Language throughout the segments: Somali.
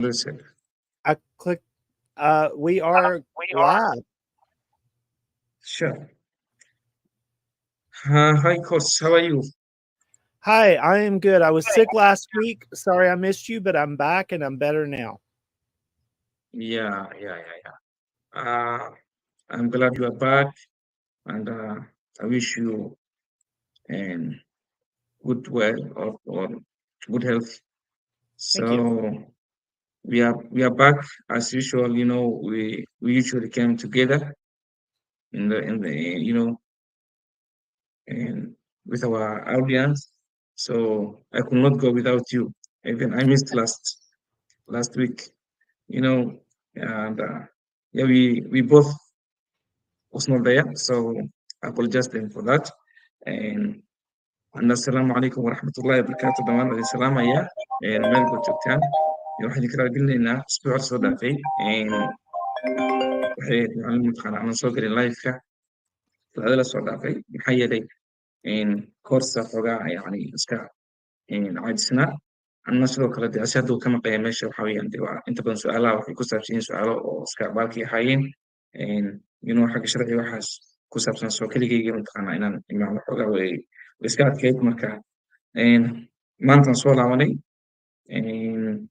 Listen. I clicked. We are live. Sure. Hi, Coach. How are you? Hi, I am good. I was sick last week. Sorry I missed you, but I'm back and I'm better now. Yeah. I'm glad you are back, and I wish you um, good well or good health. Thank you. So we are back as usual. We usually came together in the and with our audience. So I could not go without you. Even I missed last week. you know, and yeah, we both was not there, so I apologize them for that. And assalamu alaikum warahmatullahi wabarakatuh. Dhamaan idin salaamaya meel baad joogtaan. Waxaan idin kala gelinaynaa isbuuca soo dhaafay. Waxay macallin mataqaana aan soo gelin live-ka saacada la soo dhaafay maxaa yeelay koorsa xoogaa yani iska caajisnaa anna sidoo kale dee asi hadda uu ka maqaya meesha waxa weeyaan dee waa inta badan su-aalaha waxay ku saabsan yihiin su-aalo oo iska abaalkii ahaayeen xagga sharciga waxaas ku saabsan soo keligeyga mataqaanaa inaan imaado xoogaa way iska adkeyd marka maantaan soo laabanay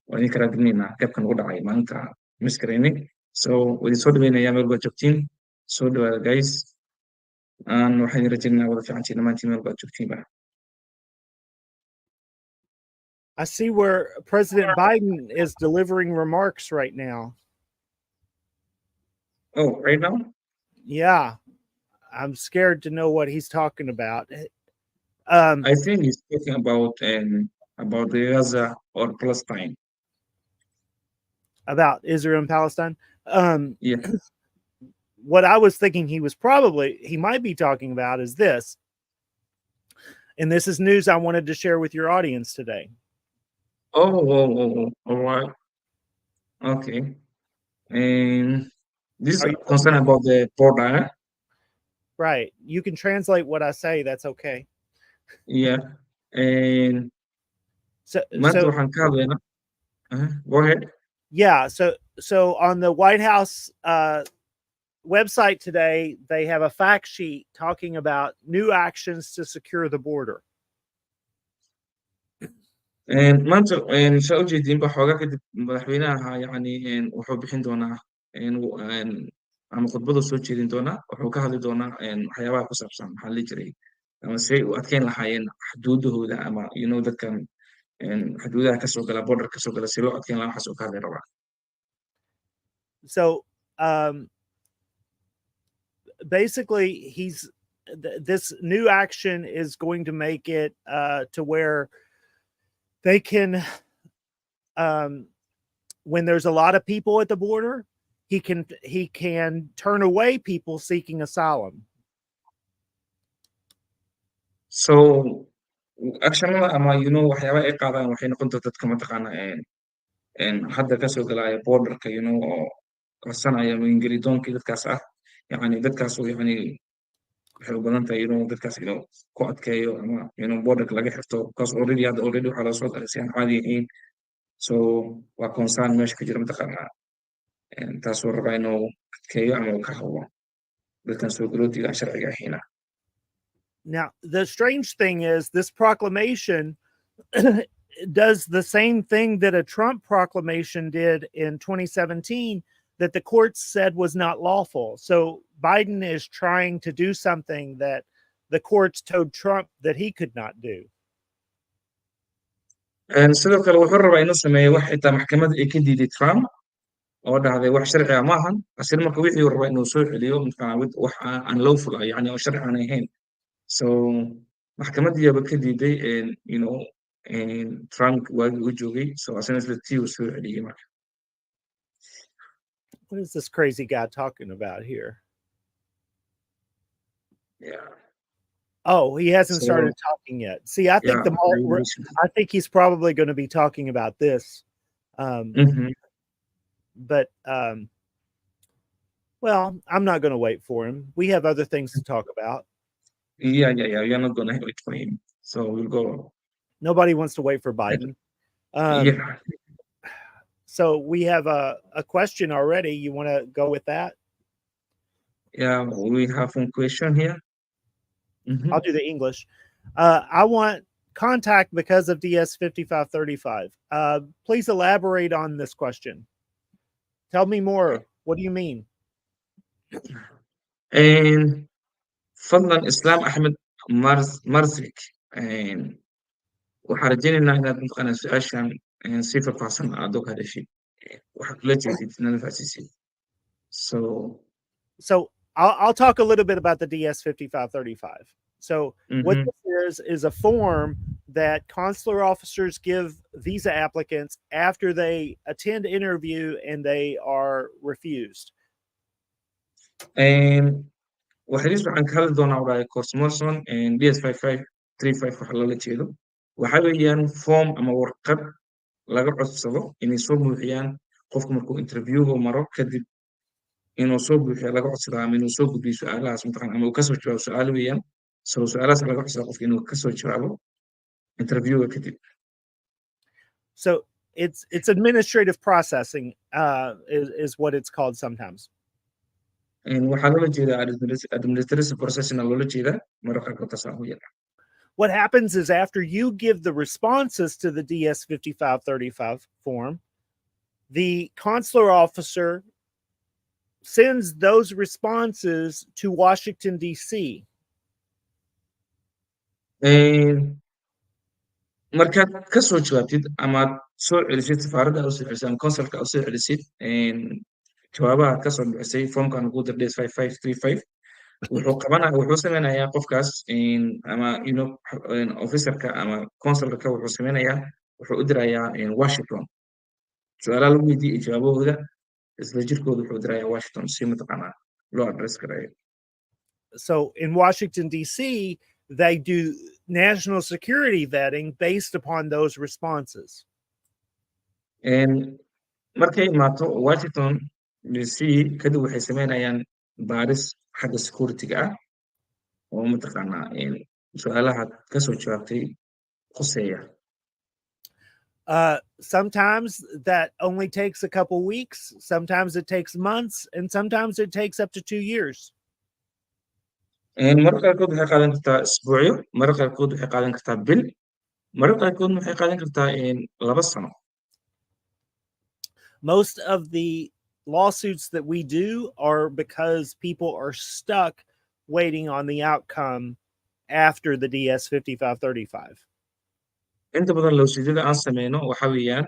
waa idin kala dignaynaa gabkan ugu dhacay maalinta miskaraynay so waa idin soo dhaweynayaa meel baad joogtiin soo dhawaada guys waxaan idin rajaynaynaa wada fiicantiin dhammaantiin meel baad joogtiinba. I see where President Biden is delivering remarks right now. Oh, right now? Yeah. I'm scared to know what he's talking about. I think he's talking about the Gaza or Palestine. About Israel and Palestine. Yeah. What I was thinking he might be talking about is this. And this is news I wanted to share with your audience today. Oh, all right. Okay. And this is concern about the border. Right. You can translate what I say. That's okay. Yeah. And so go ahead. Yeah. So on the White House website today, they have a fact sheet talking about new actions to secure the border. maanta saa ujeediinba xoogaa kadib madaxweynaha yani wuxuu bixin doonaa ama khudbadu soo jeedin doonaa wuxuu ka hadli doonaa waxyaabaha ku saabsan maxaa la jiray ama say u adkeyn lahaayeen xuduudahooda ama dadkan xuduudaha kasoo gala border kasoo gala si loo adkeyn lahaa waxaas uu ka hadli rabaa. So basically this new action is going to make it to where they can when there's a lot of people at the border, he can turn away people seeking asylum. So actionada ama waxyaaba ay qaadaan waxay noqon doontaa dadka mataqaana hadda kasoo galaya borderka oo qarsanaya ingelidonkii dadkaas ah yani dadkaas yani waxay u badan tahay dadkaas ku adkeeyo ama borderka laga xirto because already waxaa loo soo galay si aan caadi ahayn so waa concern meesha ka jira mataqaana taasoo rabaa inuu adkeeyo ama uu ka hadlo dadkan soo galootiga sharciga ahayna. Now, the strange thing is this proclamation does the same thing that a Trump proclamation did in 2017 that the courts said was not lawful. So Biden is trying to do something that the courts told Trump that he could not do. sidoo kale wuxuu rabaa inuu sameeyo wax xitaa maxkamadda ay ka diiday Trump oo dhahday wax sharci ah maahan asir marka wixii uu rabaa inuu soo celiyo wax aan lawful ah yani oo sharci aan ahayn so maxkamadiiba ka diiday Trump waagii uu joogay so asina isla tii uu soo celiyey marka. What is this crazy guy talking about here? Yeah. Oh, he hasn't started talking yet. See, I think I think he's probably going to be talking about this. But well, I'm not going to wait for him. We have other things to talk about. Yeah. You're not going to wait for him. So we'll go. Nobody wants to wait for Biden. Yeah. So we have a question already. You want to go with that? Yeah, we have one question here. I'll do the English. I want contact because of DS 5535. Please elaborate on this question. Tell me more. What do you mean? And فضلا إسلام أحمد مرزك waxaan rajaynaynaa inaad mataqaanaa su-aashan si faahfaahsan aad og hadashid waxaad kula jeedid nala faahsiisid so So I'll talk a little bit about the DS 5535. So what mhm. this is a form that consular officers give visa applicants after they attend interview and they are refused. waxaadis waxaan ka hadli doonaa wadaaya course Morrison DS5535 waxa loola jeedo waxa weeyaan form ama warqad laga codsado inay soo buuxiyaan qofku markuu interviewga maro kadib inuu soo buuxiyo laga codsadaa ama inuu soo gudbiyo su-aalahaas mataqaan ama uu kasoo jawaabo su-aalo weeyaan so su-aalahaas laga codsadaa qofka inuu kasoo jawaabo interviewga kadib So it's administrative processing is what it's called sometimes. waxaa loola jeedaa administrative processing loola jeedaa mararka qaarkood taas aan u yeelaa What happens is after you give the responses to the DS 5535 form, the consular officer sends those responses to Washington, D.C. markaad ka soo jawaabtid amaad soo celisid safaaradda u soo celisid ama consulka u soo celisid jawaabaha ka soo bixisay formkan ugu dir DS5535 wuxuu sameynayaa qofkaas ama officerka ama consulka wuxuu sameynayaa wuxuu u dirayaa Washington su-aalaha lagu weydiiyey iyo jawaabahooda isla jirkooda wuxuu dirayaa Washington si mataqaanaa loo address gareeyo So in Washington, D.C., they do national security vetting based upon those responses. markay imaato Washington DC kadib waxay sameynayaan baaris xagga security-ga ah oo mataqaanaa su-aalaha ka soo jawaabtay khuseeya Sometimes that only takes a couple weeks, sometimes it takes months, and sometimes it takes up to 2 years. mararka qaarkood waxay qaadan kartaa isbuucyo mararka qaarkood waxay qaadan kartaa bil mararka qaarkood waxay qaadan kartaa 2 sano Most of the lawsuits that we do are because people are stuck waiting on the outcome after the DS 5535. inta badan lawsuudyada aan sameyno waxa weeyaan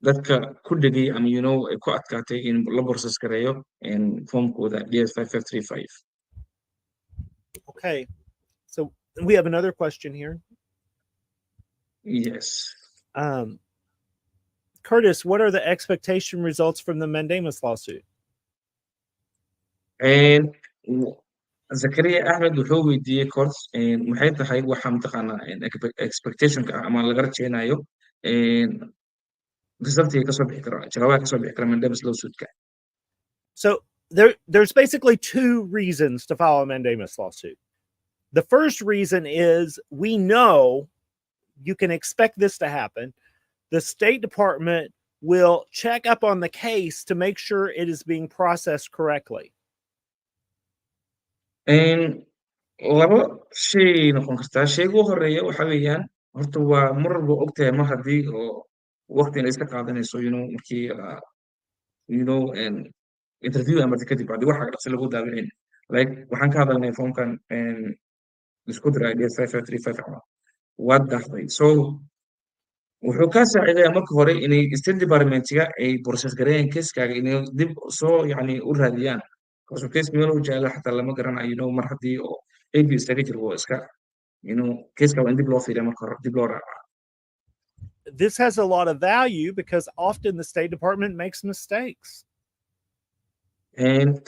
dadka ku dhegay ama ay ku adkaatay in la process gareeyo formkooda DS5535 Okay, so we have another question here. yes Curtis, what are the expectation results from the mandamus lawsuit? Zakaria Ahmed wuxuu weydiiyey course maxay tahay waxa mataqaanaa expectationka ama laga rajeynayo resultiga kasoo bixi karo jawaabaha kasoo bixi kara mandamus lawsuitka So there's basically two reasons to file a mandamus lawsuit. The first reason is we know you can expect this to happen. The State Department will check up on the case to make sure it is being processed correctly. laba shay noqon kartaa shayga ugu horeeya waxa weeyaan horta waa mar walba ogtahay mar haddii oo waqti inay iska qaadanayso markii interview amarti kadib haddii waxa dhaqsi lagu daawicin like waxaan ka hadalnay formkan isku diray DS5535 waa daahday so wuxuu ka saacidayaa marka hore inay state departmentiga ay process gareeyaan keeskaaga inay dib soo u raadiyaan kaasoo kees meel u jaala xataa lama garanayo mar haddii oo ab isaga jiro oo iska keeska waa in dib loo fiiriya marka hore dib loo raacaa This has a lot of value because often the State Department makes mistakes.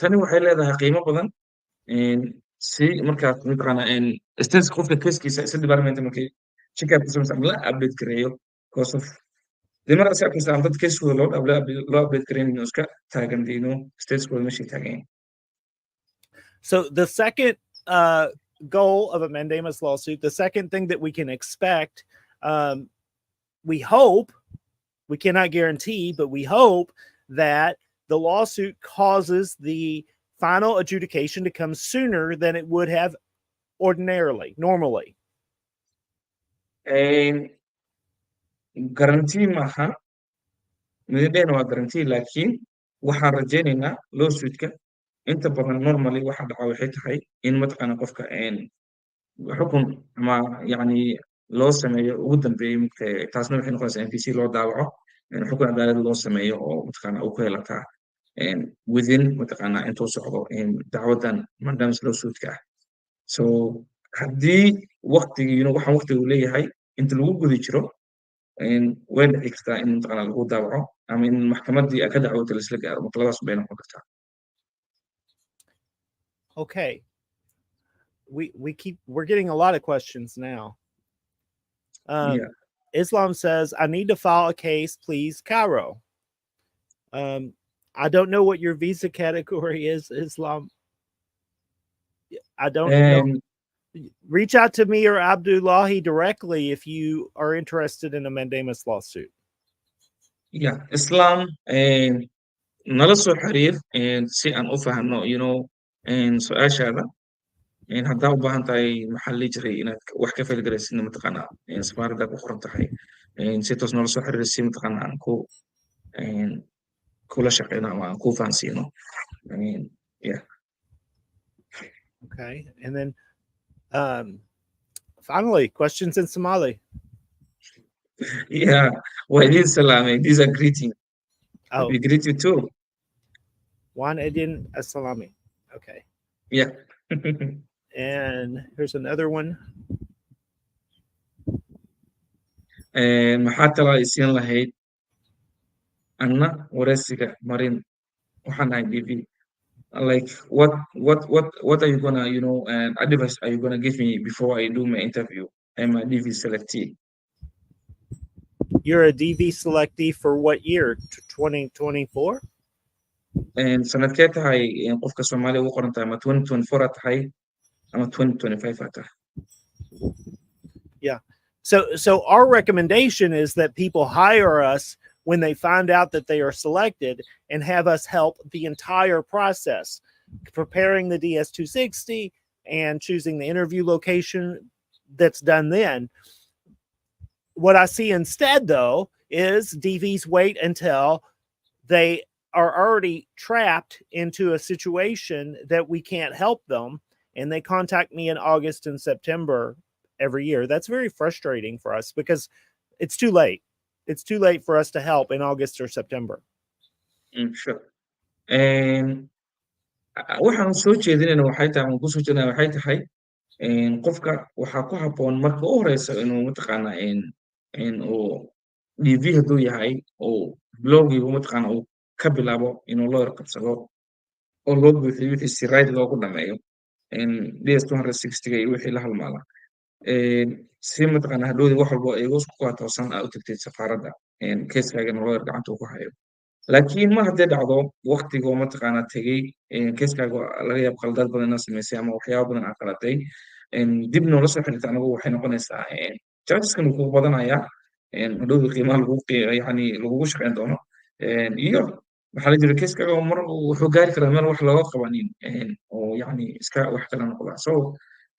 tani waxay leedahay qiimo badan si markaas mataqaanaa states qofka keeskiisa state department markay checkup ku sameysan la update gareeyo because of mar asi arkaysa dad keeskooda loo update gareyn iska taagan stateskooda meeshay taagan So the second goal of a mandamus lawsuit, the second thing that we can expect, we hope, We cannot guarantee, but we hope that the lawsuit causes the final adjudication to come sooner than it would have normally. Guarantee maaha midabeen waa guarantee laakiin waxaan rajaynaynaa lawsuitka inta badan normally waxa dhaca waxay tahay in mataqaana qofka xukun ama yani loo sameeyo ugu dambeeyey taasna waxay noqonaysaa in PC loo daawaco xukun cadaalad loo sameeyo oo mataqaana uu ku helataa within mataqaana intuu socdo dacwadan mandamus lawsuitka ah so haddii waqtigii waxaan waqtigu leeyahay inta lagu gudi jiro way dhici kartaa in mataqaana lagu daawaco ama in maxkamaddii ka dacwota laisla gaaro marka labadaas bay noqon kartaa. Okay, we're getting a lot of questions now. Yeah. Islam says, I need to file a case, please, Cairo. I don't know what your visa category is, Islam. I don't know. Reach out to me or Abdullahi directly if you are interested in a mandamus lawsuit. Yeah, Islam nala soo xiriir si aan u fahanno su-aashaada haddaa u baahan tahay maxaa la jiray inaad wax ka falgaraysid mataqaana safaaradda ku qoran tahay si toos nala soo xiriir si mataqaana aan kula shaqeyno ama aan ku fahansiino. Yeah. Okay, and then finally, questions in Somali. Yeah, Walid Salame, these are greeting. Oh, we greet you too. Juan Edin Assalami. Okay. Yeah. And here's another one. maxaa tala isiin lahayd anna wareysiga marin waxaan ahay DV. Like what are you gonna advice are you gonna give me before I do my interview? I'm a DV selectee. You're a DV selectee for what year? 2024? sanadkee tahay qofka Soomaaliya ugu qoran tahay ama 2024 tahay ama 2025 tahay? Yeah. So our recommendation is that people hire us when they find out that they are selected and have us help the entire process, preparing the DS-260 and choosing the interview location that's done then. What I see instead, though, is DVs wait until they are already trapped into a situation that we can't help them, and they contact me in August and September every year. That's very frustrating for us because it's too late. It's too late for us to help in August or September. Sure. waxaan soo jeedinayna waxay tahay aan ku soo jeedinayna waxay tahay qofka waxaa ku habboon marka u horeysa inuu mataqaana uu DV hadduu yahay oo blogigu mataqaana uu ka bilaabo inuu loo qabsado oo loo buuxiyo wixii si right loogu dhameeyo DS-260 iyo wixii la halmaala si mataqaana hadhowdii wax walbo igu isku qaatoosan aa u tagtay safaaradda keeskaagana loo gacanta uu ku hayo laakiin mar haddii dhacdo waqtigoo mataqaana tegey keeskaaga laga yaab qaldaad badan inaad samaysay ama waxyaaba badan aad qalatay dib noola soo xiriirta anagu waxay noqonaysaa chargeskan wuu kugu badanayaa hadhowdii qiimaha lagugu shaqeyn doono iyo maxaa la jira keeskaaga mar wuxuu gaari karaa meel wax looga qabanin oo iska wax kala noqda so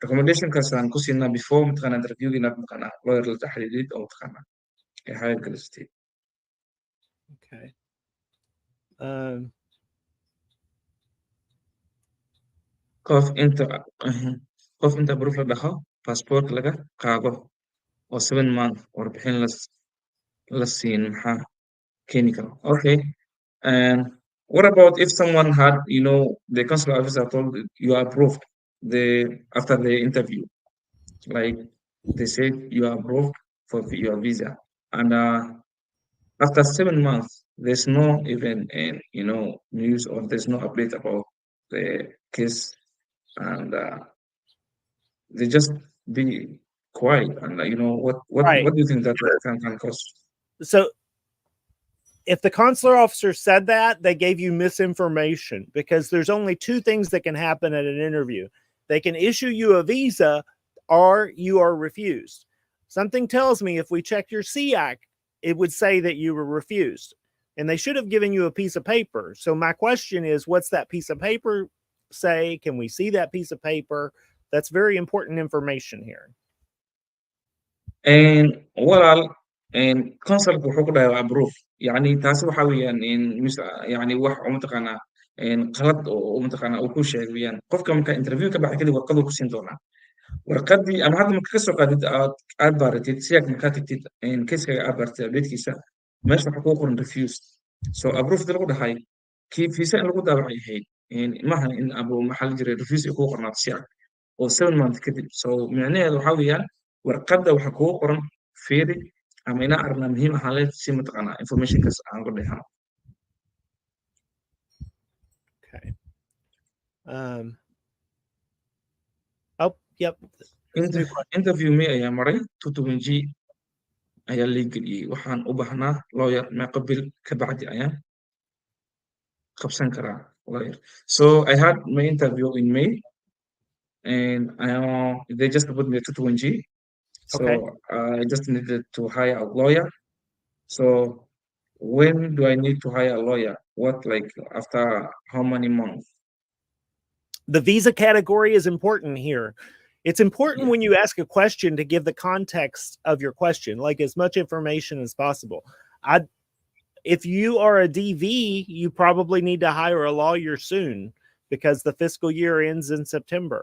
recommendationkaas aan ku siinaa before mataqaana interviewga inaad mataqaana lawyer la xiriirid oo mataqaana hire galistay. Okay. qof inta proof la dhaho passport laga qaado oo 7 month warbixin la siin maxaa keeni karo. Okay. And what about if someone had the consular officer told you are approved after the interview, like they said you are approved for your visa and after 7 months there's no even news or there's no update about the case and they just be quiet and Right. what do you think that can cause? So if the consular officer said that, they gave you misinformation because there's only two things that can happen at an interview. They can issue you a visa or you are refused. Something tells me if we check your SEAC it would say that you were refused. And they should have given you a piece of paper. So my question is, what's that piece of paper say? Can we see that piece of paper? That's very important information here. walaal consulku wuxuu ku dhahay waa proof yani taasi waxa weeyaan yani wax oo mataqaanaa qalad oo mataqaanaa uu ku sheegay weeyaan qofka marka interview ka baxay kadib warqaduu ku siin doonaa warqadii ama hadda marka ka soo qaadid aad baaratid siyaag markaa tagtid keiskaga aad baaratid updatekiisa meesha waxaa kugu qoran refused so approved lagu dhahay kii visa in lagu daabacay ahayd maaha in maxaa la jiray refuse ay kugu qornaato siyaag oo 7 months kadib so micnaheedu waxaa weeyaan warqadda waxaa kugu qoran fiiri ama inaa aragnaa muhiim ahaan leed si mataqaanaa informationkaas aan ku dhehano Okay. Oh, yep. interview me ayaa maray 220G ayaa lii geliyey waxaan u baahnaa lawyer meeqa bil ka bacdi ayaan qabsan karaa lawyer so I had my interview in May and they just put me at 220G so Okay. I just needed to hire a lawyer so when do I need to hire a lawyer what like after how many months The visa category is important here. It's important when you ask a question to give the context of your question, like as much information as possible. If you are a DV, you probably need to hire a lawyer soon because the fiscal year ends in September.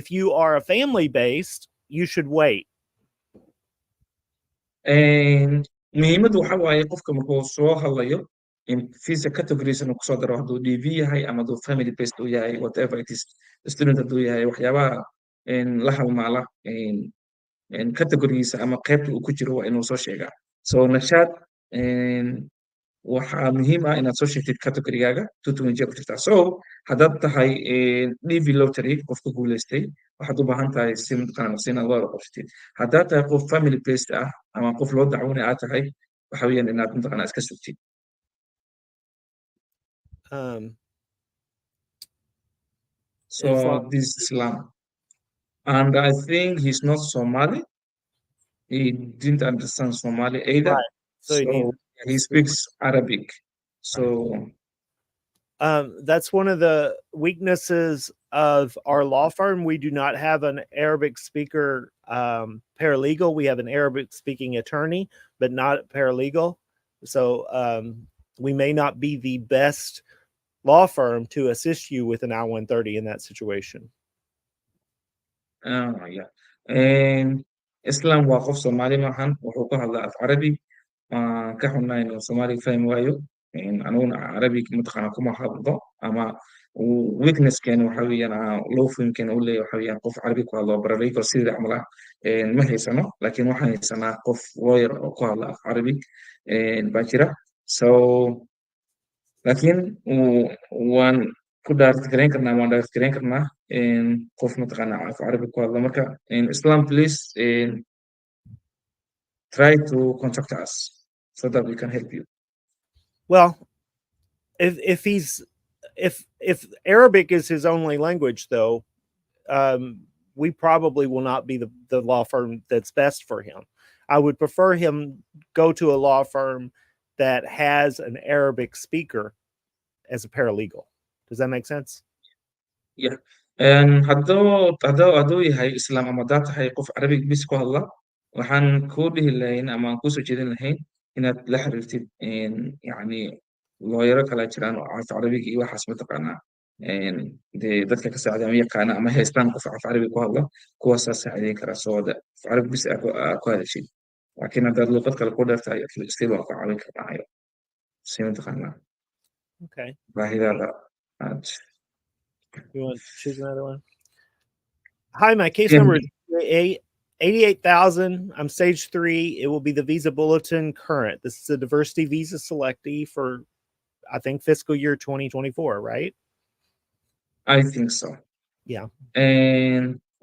If you are a family based, you should wait. muhiimaddu waxa waaye qofka markuu soo hadlayo visa categories inuu kusoo daro hadduu DV yahay ama hadduu family based uu yahay whatever it is student hadduu yahay waxyaabaha la halmaala categorigiisa ama qaybta uu ku jiro waa inuu soo sheegaa so nashaad waxaa muhiim ah inaad soo sheegtid categorygaaga 220G ku jirtaa so haddaad tahay DV lottery qofka guuleystay waxaad u baahan tahay si mataqaanaa si inaad loo qabsatid haddaad tahay qof family based ah ama qof loo dacwoonay aad tahay waxa weeyaan inaad mataqaanaa iska sugtid so this is Islam and I think he's not Somali he didn't understand Somali either Right. So he speaks Arabic so that's one of the weaknesses of our law firm. We do not have an Arabic speaker paralegal. We have an Arabic speaking attorney, but not paralegal. So we may not be the best law firm to assist you with an I-130 in that situation. Yeah. Islam waa qof Soomaali maahan wuxuu ku hadlaa af Carabi ka xunnahay inuu Soomaali fahmi waayo anuguna Carabi mataqaanaa kuma hadlo ama weaknesskeena waxa weeyaan low fahmkeena u leeyahay waxa weeyaan qof Carabi ku hadlo baraleego sidii camal ah ma haysano laakiin waxaan haysanaa qof lawyer oo ku hadla af Carabi baa jira so laakiin waan ku direct gareyn karnaa qof mataqaanaa af Carabi ku hadla marka Islam please try to contact us so that we can help you Well, if Arabic is his only language, though, we probably will not be the law firm that's best for him. I would prefer him go to a law firm that has an Arabic speaker as a paralegal. Does that make sense? Yeah. hadduu yahay Islam ama haddaad tahay qof Carabi bis ku hadla waxaan kuu dhihi lahayn ama aan kusoo jeedin lahayn inaad la xiriirtid yani looyaro kala jiraan oo af Carabiga iyo waxaas mataqaanaa dee dadka ka saacida ama yaqaana ama haystaan qof af Carabi ku hadla kuwaasaa saacideyn kara soo wada af Carabi bis ku hadashid laakiin haddaad luqad kale ku dheertahay still waa ku caawin karnaayo si mataqaanaa Okay. baahidaada You want to choose another one? Hi, my case number is 88,000. I'm stage 3. It will be the visa bulletin current. This is a diversity visa selectee for, I think, fiscal year 2024, right? I think so. Yeah.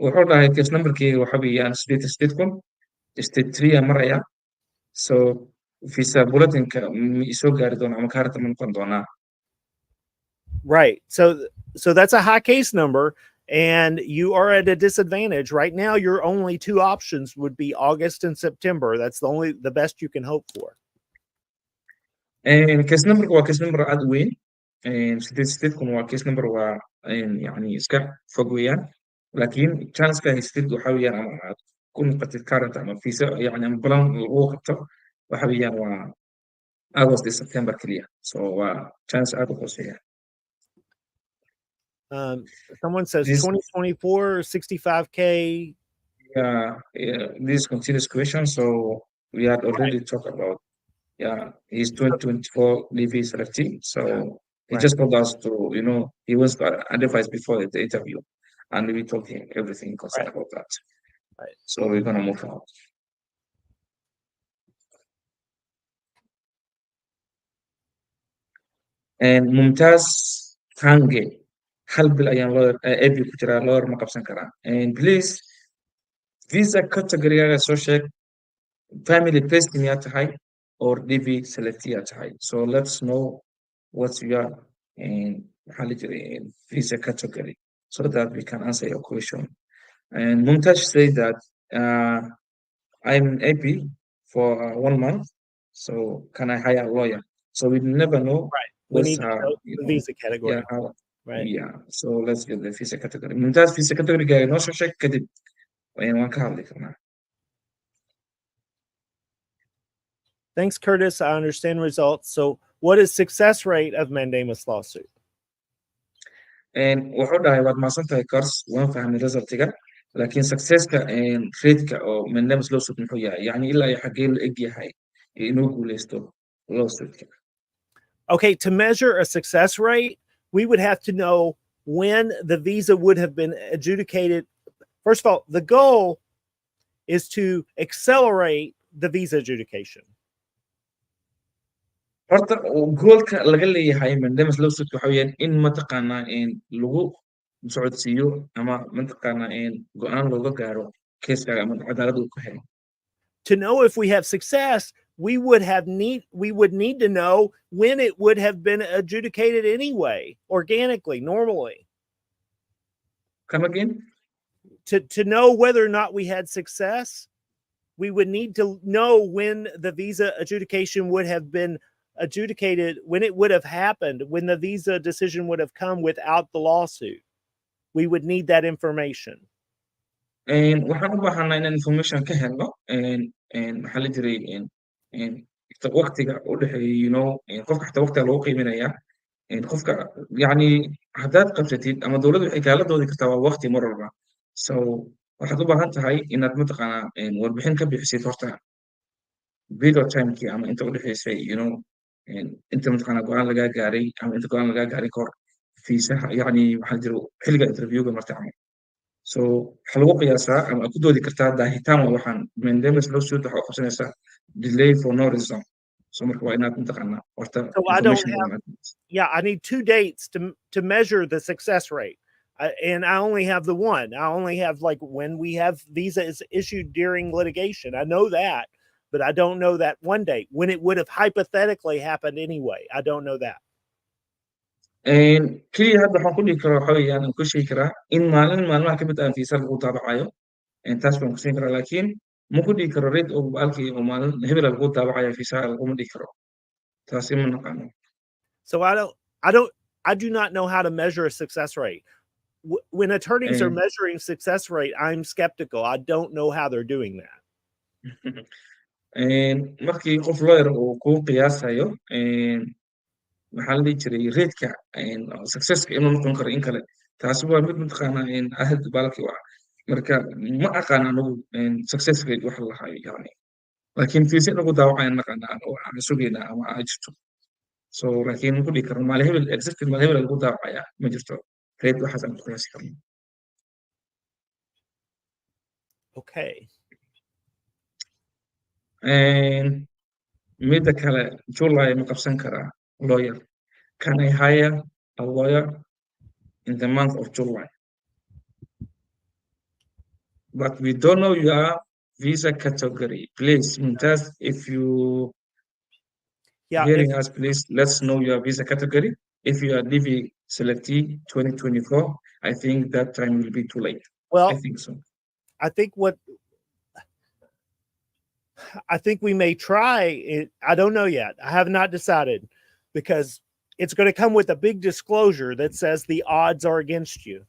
wuxuu dhahay case numberkii waxa weeyaan state kun state 3 maraya so visa bulletinka ma isoo gaari doona ama kaarta ma noqon doonaa Right. So that's a high case number, and you are at a disadvantage right now. Your only two options would be August and September. That's the best you can hope for. case number waa case number aad u weyn sideedkuna waa case number waa yani iska fog weeyaan laakiin chanceka haystid waxa weeyaan ama aad ku noqotid current ama visa yani ama balan lagu qabto waxa weeyaan waa August iyo September keliya so waa chance aad u hooseeya. Someone says This 2024 65K. yeah, this continuous question so we had already talked about he's 2024 DV selectee so he just told us to he wants to advise before the interview and we told him everything concerned about that. Right. So we're gonna move on. And Mumtaz Hange hal bil ayaan lawyer AB ku jiraa lawyer ma qabsan karaa and please visa category-gaaga soo sheeg family based miyaa tahay or DV select yaa tahay so let's know what's your maxaa la jiray visa category so that we can answer your question. And Mumtaz said that I'm AP for 1 month so can I hire a lawyer so we never know. Right. We need to know the visa category. Right. Yeah. So let's get the visa category. Mumtaz visa category guy no soo sheeg kadib waan ka hadli karnaa. Thanks, Curtis. I understand results. So what is success rate of mandamus lawsuit? wuxuu dhahay waad maasan tahay cars waan fahmay resultiga laakiin successka rateka oo mandamus lawsuit muxuu yahay yani ilaa iyo xagee la eg yahay inuu guuleysto lawsuitka. Okay, to measure a success rate, we would have to know when the visa would have been adjudicated. First of all, the goal is to accelerate the visa adjudication. Horta goolka laga leeyahay mandamus lawsuit waxa weeyaan in mataqaanaa lagu socodsiiyo ama mataqaanaa go-aan looga gaaro keeskaaga ama cadaalad uu ku helo. To know if we have success, we would need to know when it would have been adjudicated anyway, organically, normally. Come again? To know whether or not we had success, we would need to know when the visa adjudication would have been adjudicated, when it would have happened, when the visa decision would have come without the lawsuit. We would need that information. waxaan u baahanaa inaan information ka helno maxaa la jiray waqtiga u dhexeeya qofka xataa waqtiga lagu qiiminaya qofka yani haddaad qabsatid ama dowladdu waxay kaala doodi kartaa waa waqti mar walba so waxaad u baahan tahay inaad mataqaanaa warbixin ka bixisid horta video timekii ama inta u dhexeysay inta mataqaanaa go-aan lagaa gaaray ama inta go-aan lagaa gaaray kahor fiisaha yani waxaa jira xilliga interviewga marta camal so waxaa lagu qiyaasaa ama ku doodi kartaa daahitaan waa waxaan mandamus lawsuit waxa u qabsanaysaa delay for no reason so marka waa inaad mataqaanaa horta I need 2 dates to measure the success rate. And I only have the one. I only have like when we have visa is issued during litigation. I know that, but I don't know that one date when it would have hypothetically happened anyway. I don't know that. keliya hadda waxaan ku dhihi karaa waxa weeyaan aan ku sheegi karaa in maalmaha ka mid ah fiisa lagu daabacayo taas baan ku siin karaa laakiin ma ku dhihi karo rate oo baalkii oo maalin hebel lagu daabacayo fiisa laguma dhihi karo taasi ma naqaano. So I do not know how to measure a success rate. When attorneys are measuring success rate, I'm skeptical. I don't know how they're doing that. markii qof lawyer uu ku qiyaasayo maxaa la dhihi jiray rateka successka inuu noqon karo in kale taasi waa mid mataqaanaa ahad baalkii waa marka ma aqaan anigu success rate waxa la hayo yani laakiin fiisa inagu daawacayaan naqaanaa oo aan sugaynaa ama aa jirto so laakiin ku dhihi karno maali hebel exactly maali hebel lagu daawacayaa ma jirto rate waxaas aan ku qiyaasi karno. Okay. midda kale July ma qabsan karaa lawyer. Can I hire a lawyer in the month of July? But we don't know your visa category. Please, Mumtaz, if you hearing us, please let's know your visa category. If you are DV selectee 2024, I think that time will be too late. Well, I think so. I think what I think we may try it. I don't know yet. I have not decided because it's going to come with a big disclosure that says the odds are against you.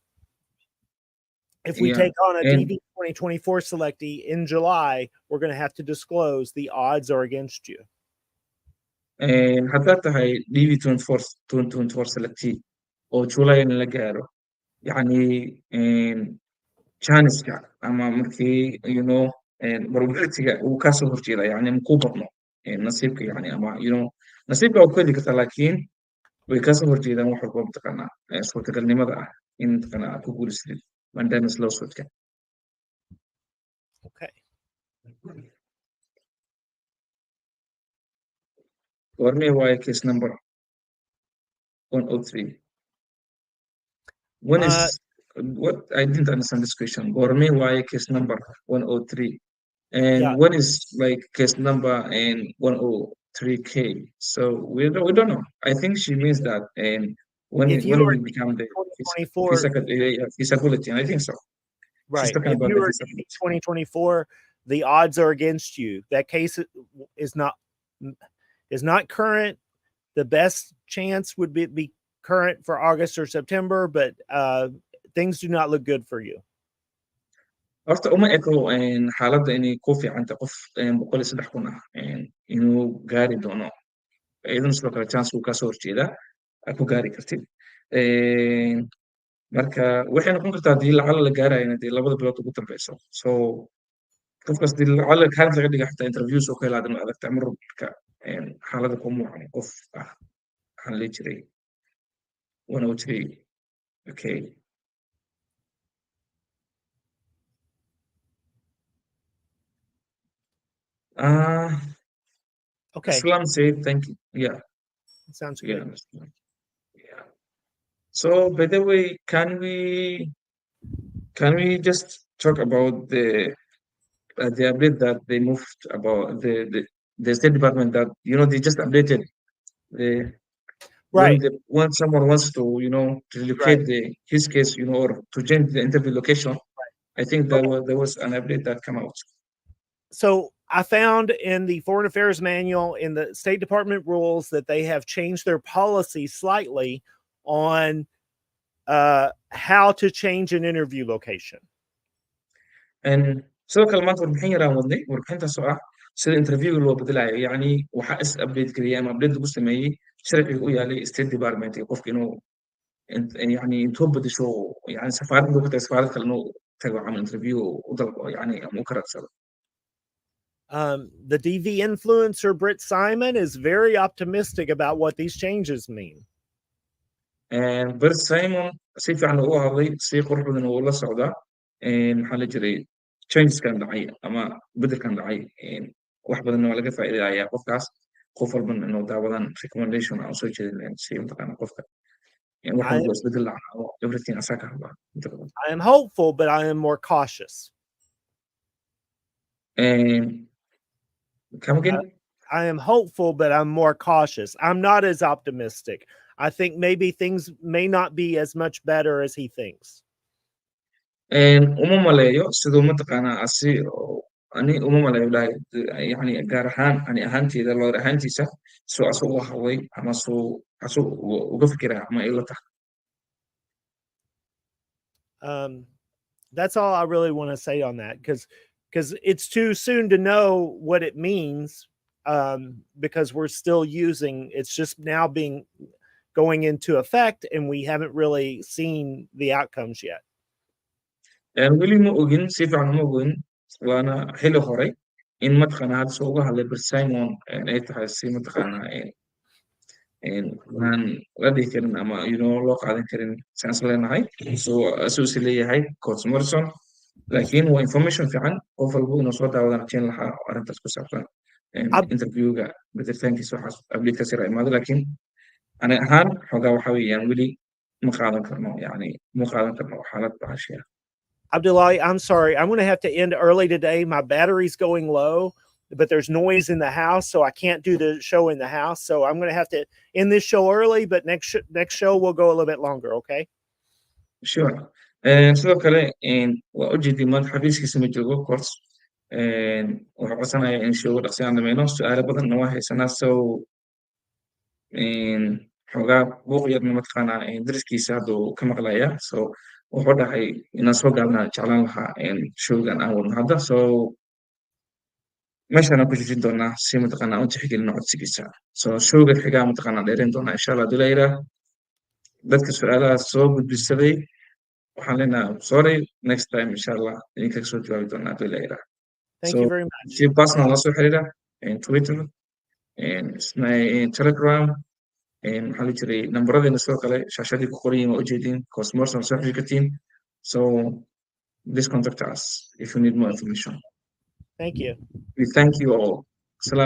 If we Yeah. take on a And DV 2024 selectee in July, we're going to have to disclose the odds are against you. haddaad tahay DV24 selectee oo July in la gaaro yacni janiska ama markii probability-ga uu ka soo horjeeda yacni makuu badno nasiibka yacni ama nasiibka waa ku heli kartaa laakiin way ka soo horjeedaan wax walba mataqaanaa suurtagalnimada ah in mataqaanaa aad ku guuleysatid maadaama slow switchka. Okay. Goormee waaye case number 103? When is what I didn't understand this question. Goormee waaye case number 103? And Yeah. when is like case number and 103K? So we don't know. I think she means that and If you when are we become the 2024, feasibility, and I think so. She's right. talking If about you the are feasibility. 2024, the odds are against you. That case is not current. The best chance would be current for August or September, but things do not look good for you. Horta uma eko xaaladda inay ku fiicanta qof 103 ah inuu gaari doono idan sidoo kale chance uu kasoo horjeedaa aad ku gaari kartid marka waxay noqon kartaa haddii lacala la gaarayana dee labada bilood ugu dambeyso so qofkaas dee lacala kaalid laga dhiga xataa interviews oo kale aadama adagta mar marka xaaladda ku muuqan qof ah waxaan lee jiray 103 okay. Okay. Islam said thank you. Yeah. Sounds Yeah. good. Yeah. So by the way, can we just talk about the update that they moved about the State Department that they just updated the Right. when someone wants to to relocate Right. his case or to change the interview location. I think there was an update that came out. So I found in the Foreign Affairs Manual in the State Department rules that they have changed their policy slightly on how to change an interview location. And sidoo kale maanta warbixin yaraan wadnay warbixintaas oo ah sida interviewga loo bedelayo yacni waxaa is update geliyay ama update lagu sameeyey sharciga u yaalay State Department iyo qofka inuu يعني intuu bedesho yani safaarad buu ka tagay safaarad kale inuu tago camal interview u dalbo yani ama u karadsado. The DV influencer Britt Simon is very optimistic about what these changes mean. Britt Simon si fiican ugu hadlay si qurux badan uu la socdaa maxaa la jiray changeskan dhacay ama bedelkan dhacay wax badan waa laga faa'iidayaa qofkaas qof walban inuu daawadan recommendation aan soo jeedin si mataqaana qofka everything asaga hadlaa. I am hopeful, but I am more cautious. Come again? I am hopeful, but I'm more cautious. I'm not as optimistic. I think maybe things may not be as much better as he thinks. uma maleeyo siduu mataqaanaa ani uma maleeyo yani gaar ahaan ani ahaanteeda loo ahaantiisa soo asuu u hadlay ama asuu uga fikira ama ila tahay. That's all I really want to say on that because it's too soon to know what it means because we're still using it's just now going into effect and we haven't really seen the outcomes yet. weli ma ogin si fiican ma ogin waana xili horay in mataqaanaa hadda soo uga hadlay Britt Simon ay tahay si mataqaanaa aan la dhihi karin ama loo qaadan karin saas leenahay asuu is leeyahay coach Morrison laakiin waa information fiican qof walba inuu soo daawadana jeen lahaa arrintaas ku saabsan interviewga bedelitaankiisa waxaas update ka sira imaado laakiin ani ahaan xoogaa waxa weeyaan weli ma qaadan karno xaalad bahashiya. Abdullahi, I'm sorry. I'm going to have to end early today. My battery's going low, but there's noise in the house, so I can't do the show in the house. So I'm going to have to end this show early, but next show we'll go a little bit longer, okay? Sure. Sidoo kale waa u jeedii maanta xafiiskiisa ma joogo course wuxuu codsanayaa in showga dhaqsi aan dhamayno su-aalo badanna waa haysanaa so xoogaa buuq yarna mataqaanaa dariskiisa hadduu ka maqlayaa so wuxuu dhahay inaan soo gaabnaa jeclaan lahaa showgan aan wadno hadda so meeshaana ku joojin doonaa si mataqaanaa u tixgelino codsigiisa so showga xigaa mataqaanaa dheerayn doonaa insha allah hadii la yidhaah dadka su-aalaha soo gudbisaday waxaan leenahay sorry next time insha allah idinkaga soo jawaabi doonaa hadii la yidhaah Thank so you very much. si personal la soo xiriira Twitter Telegram maxaa la jiray nambaradeenna sidoo kale shaashadii ku qoran yihiin waa ujeedin cause Morrison soo xiriiri kartiin so please contact us if you need more information. Thank you. We thank you all. Salam.